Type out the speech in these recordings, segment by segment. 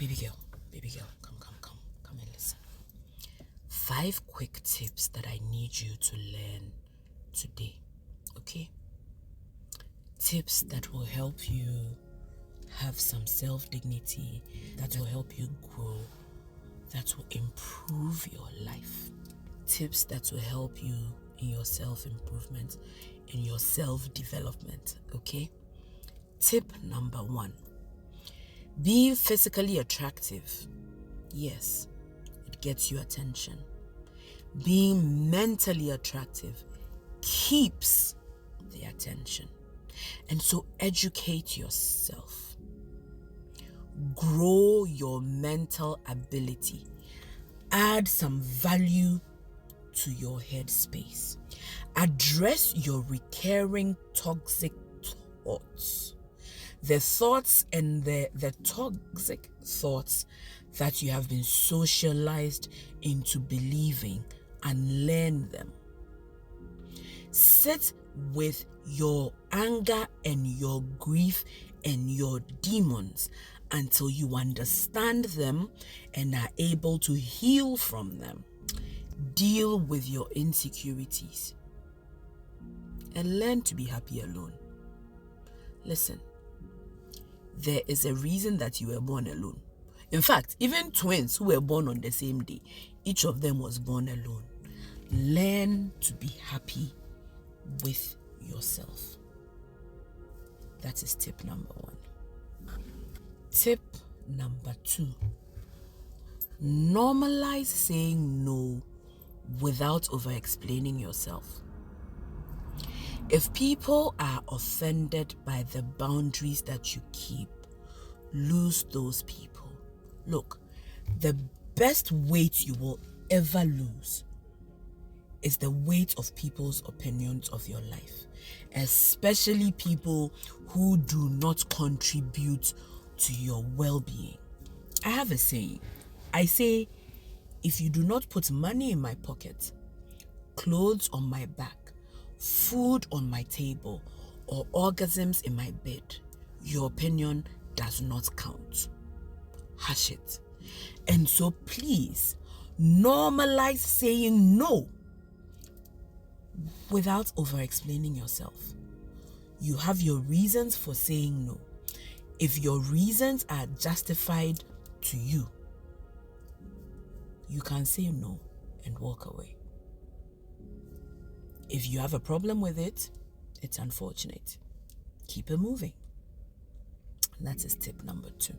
baby girl, come and listen. 5 quick tips that I need you to learn today, okay? Tips that will help you have some self-dignity, that will help you grow, that will improve your life. Tips that will help you in your self-improvement, in your self-development, okay? Tip number 1. Being physically attractive, yes, it gets you attention. Being mentally attractive keeps the attention. And so educate yourself. Grow your mental ability. Add some value to your headspace. Address your recurring toxic thoughts. The thoughts and the toxic thoughts that you have been socialized into believing, and learn them. Sit with your anger and your grief and your demons until you understand them and are able to heal from them. Deal with your insecurities and learn to be happy alone. Listen, there is a reason that you were born alone. In fact, even twins who were born on the same day, each of them was born alone. Learn to be happy with yourself. That is tip number 1. Tip number 2. Normalize saying no without over-explaining yourself. If people are offended by the boundaries that you keep, lose those people. Look, the best weight you will ever lose is the weight of people's opinions of your life, especially people who do not contribute to your well-being. I have a saying. I say, if you do not put money in my pocket, clothes on my back, food on my table, or orgasms in my bed, your opinion does not count. Hush it. And so please, normalize saying no without over-explaining yourself. You have your reasons for saying no. If your reasons are justified to you, you can say no and walk away. If you have a problem with it, it's unfortunate. Keep it moving. That is tip number 2.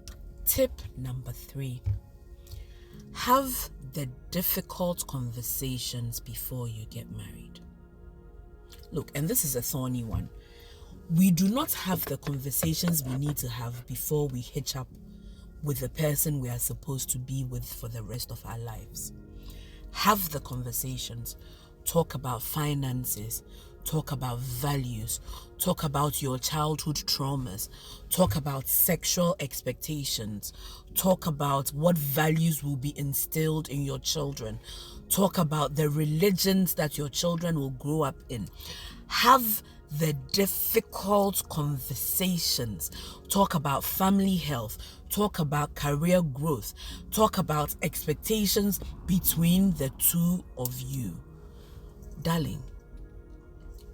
Tip number 3. Have the difficult conversations before you get married. Look, and this is a thorny one. We do not have the conversations we need to have before we hitch up with the person we are supposed to be with for the rest of our lives. Have the conversations. Talk about finances. Talk about values. Talk about your childhood traumas. Talk about sexual expectations. Talk about what values will be instilled in your children. Talk about the religions that your children will grow up in. Have the difficult conversations. Talk about family health. Talk about career growth. Talk about expectations between the two of you. Darling,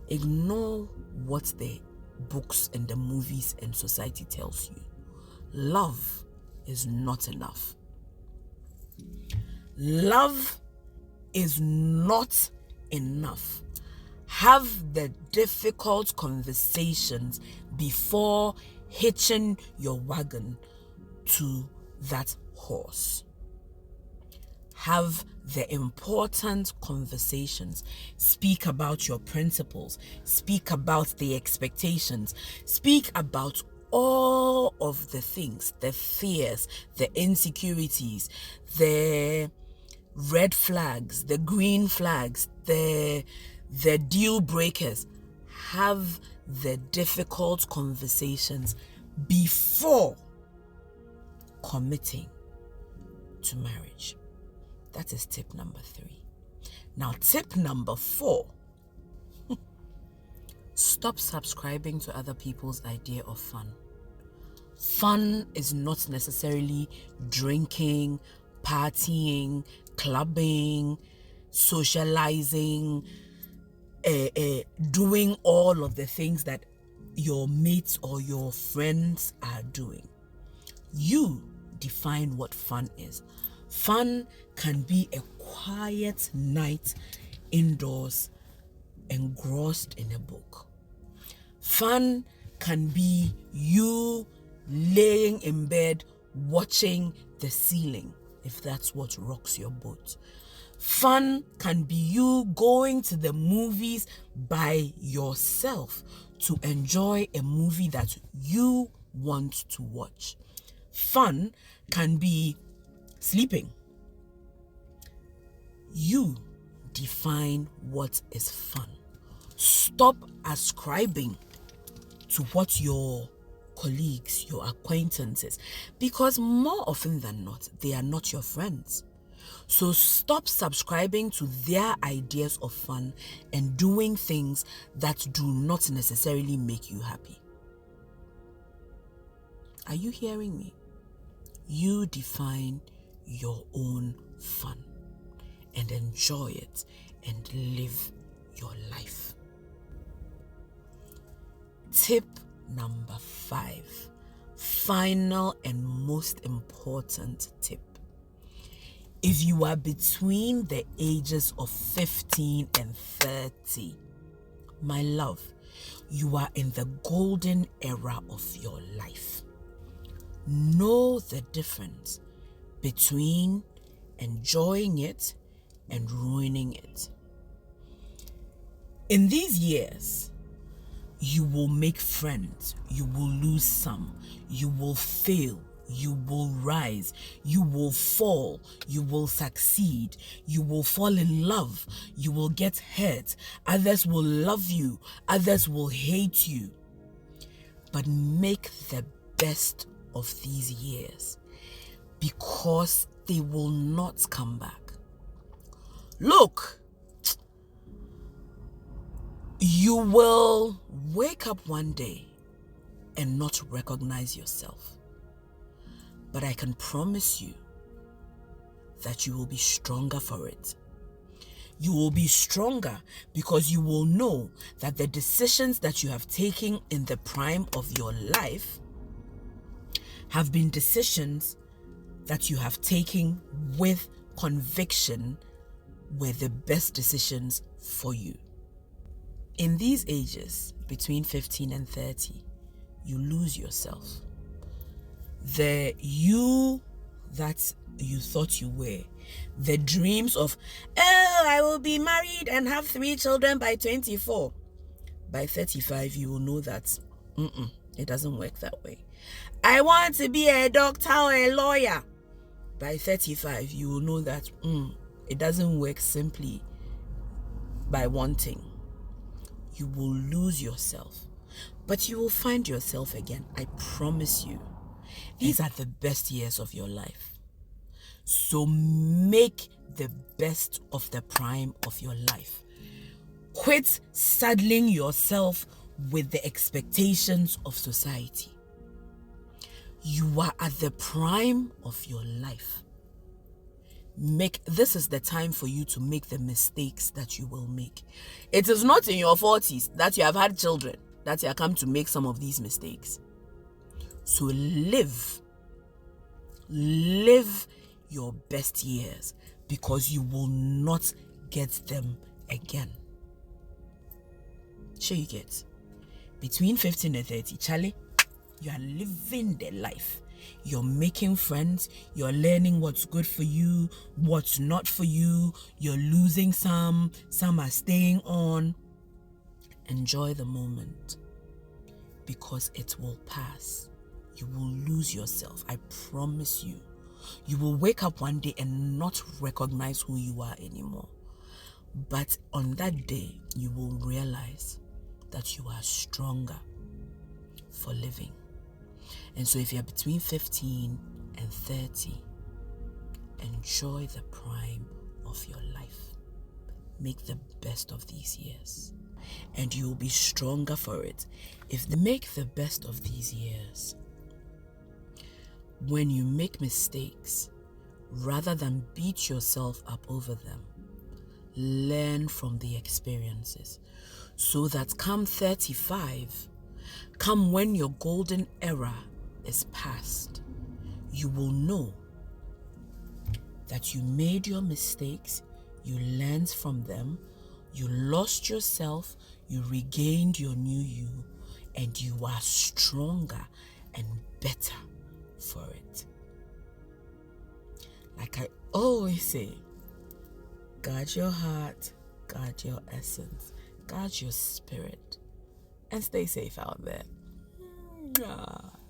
ignore what the books and the movies and society tells you. Love is not enough. Love is not enough. Have the difficult conversations before hitching your wagon to that horse. Have the important conversations. Speak about your principles. Speak about the expectations. Speak about all of the things, the fears, the insecurities, the red flags, the green flags, the deal breakers. Have the difficult conversations before committing to marriage. That is tip number 3. Now, tip number 4. Stop subscribing to other people's idea of fun. Fun is not necessarily drinking, partying, clubbing, socializing, doing all of the things that your mates or your friends are doing. You define what fun is. Fun can be a quiet night indoors, engrossed in a book. Fun can be you laying in bed watching the ceiling, if that's what rocks your boat. Fun can be you going to the movies by yourself to enjoy a movie that you want to watch. Fun can be sleeping. You define what is fun. Stop ascribing to what your colleagues, your acquaintances, because more often than not, they are not your friends. So stop subscribing to their ideas of fun and doing things that do not necessarily make you happy. Are you hearing me? You define your own fun and enjoy it and live your life. Tip number 5, final and most important tip. If you are between the ages of 15 and 30, my love, you are in the golden era of your life. Know the difference between enjoying it and ruining it. In these years, you will make friends, you will lose some, you will fail, you will rise, you will fall, you will succeed, you will fall in love, you will get hurt, others will love you, others will hate you. But make the best of these years, because they will not come back. Look, you will wake up one day and not recognize yourself. But I can promise you that you will be stronger for it. You will be stronger because you will know that the decisions that you have taken in the prime of your life have been decisions that you have taken with conviction were the best decisions for you. In these ages, between 15 and 30, you lose yourself. The you that you thought you were, the dreams of, I will be married and have 3 children by 24. By 35, you will know that it doesn't work that way. I want to be a doctor or a lawyer. By 35, you will know that it doesn't work simply by wanting. You will lose yourself, but you will find yourself again. I promise you. These are the best years of your life. So make the best of the prime of your life. Quit saddling yourself with the expectations of society. You are at the prime of your life. This is the time for you to make the mistakes that you will make. It is not in your 40s that you have had children that you are come to make some of these mistakes. So live your best years, because you will not get them again. Sure you get. Between 15 and 30, Charlie, you are living the life. You're making friends, you're learning what's good for you, what's not for you, you're losing some are staying on. Enjoy the moment, because it will pass. You will lose yourself, I promise you. You will wake up one day and not recognize who you are anymore. But on that day, you will realize that you are stronger for living. And so if you're between 15 and 30, enjoy the prime of your life. Make the best of these years, and you will be stronger for it. Make the best of these years, when you make mistakes, rather than beat yourself up over them, learn from the experiences so that come 35, come when your golden era is past, you will know that you made your mistakes, you learned from them, you lost yourself, you regained your new you, and you are stronger and better for it. Like I always say, guard your heart, guard your essence, guard your spirit, and stay safe out there.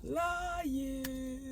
Love you.